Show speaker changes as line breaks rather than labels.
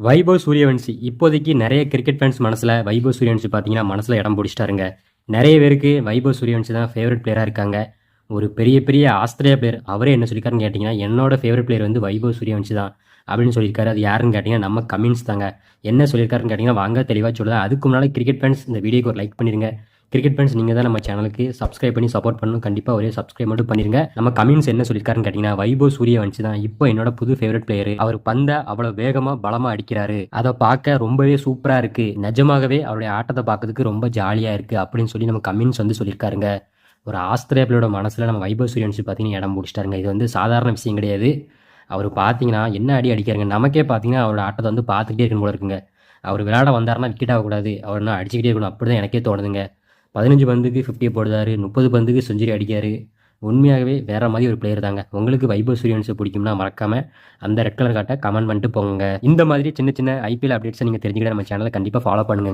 வைபவ் சூரியவன்சி இப்போதைக்கு நிறைய cricket fans மனசில் வைபவ் சூரியவன்சி பார்த்தீங்கன்னா மனசில் இடம் பிடிச்சிட்டாருங்க. நிறைய பேருக்கு வைபவ் சூரியவன்சி தான் ஃபேவரட் பிளேயராக இருக்காங்க. ஒரு பெரிய பெரிய ஆஸ்திரேலியா பிளேயர் அவரே என்ன சொல்லியிருக்காருன்னு கேட்டிங்கன்னா, என்னோட ஃபேவரட் பிளேயர் வந்து வைபவ் சூரியவன்சி தான் அப்படின்னு சொல்லியிருக்காரு. அது யாருன்னு கேட்டிங்கன்னா நம்ம கமின்ஸ் தாங்க. என்ன சொல்லியிருக்காருன்னு கேட்டிங்கன்னா வாங்க தெளிவாக சொல்லுங்கள். அதுக்கு முன்னால் கிரிக்கெட் ஃபேன்ஸ் இந்த வீடியோக்கு ஒரு லைக் பண்ணிடுங்க. கிரிக்கெட் ஃபேன்ஸ் நீங்கள் தான் நம்ம சேனலுக்கு சப்ஸ்கிரைப் பண்ணி சப்போர்ட் பண்ணணும். கண்டிப்பாக ஒரே சப்ஸ்கிரைப் மட்டும் பண்ணிருங்க. நம்ம கமின்ஸ் என்ன சொல்லியிருக்காருன்னு கேட்டிங்கன்னா, வைபவ் சூரியவன்சி தான் இப்போ என்னோட புது ஃபேவரட் பிளேயர். அவர் பந்தை அவ்வளோ வேகமாக பலமாக அடிக்கிறாரு. அதை பார்க்க ரொம்பவே சூப்பராக இருக்குது. நிஜமாகவே அவருடைய ஆட்டத்தை பார்க்கறதுக்கு ரொம்ப ஜாலியாக இருக்குது அப்படின்னு சொல்லி நம்ம கமின்ஸ் வந்து சொல்லியிருக்காருங்க. ஒரு ஆஸ்திரேலியா பிளேயரோட மனசில் நம்ம வைபவ் சூரியவன்சி பார்த்தீங்கன்னா இடம் பிடிச்சிட்டாருங்க. இது வந்து சாதாரண விஷயம் கிடையாது. அவர் பார்த்தீங்கன்னா என்ன அடி அடிக்கிறாருங்க. நமக்கே பார்த்தீங்கன்னா அவரோட ஆட்டத்தை வந்து பார்த்துக்கிட்டே இருக்கணும் போல இருக்குங்க. அவர் விளையாட வந்தாருன்னா விக்கெட் ஆகக்கூடாது, அவர் என்ன அடிச்சுக்கிட்டே இருக்கணும் அப்படி தான் எனக்கே தோணுதுங்க. 15 பந்துக்கு 50 போடுதாரு, 30 பந்துக்கு செஞ்சுரி அடிக்காரு. உண்மையாகவே வேற மாதிரி ஒரு பிளேயர் தாங்க. உங்களுக்கு வைபவ் சூரியவன்சி பிடிக்கும்னா மறக்காம அந்த ரெட் கலர் கார்ட்டை கமெண்ட் பண்ணிட்டு போங்க. இந்த மாதிரி சின்ன சின்ன ஐபிஎல் அப்டேட்ஸை நீங்கள் தெரிஞ்சுக்கிட்ட நம்ம சேனலை கண்டிப்பாக ஃபாலோ பண்ணுங்க.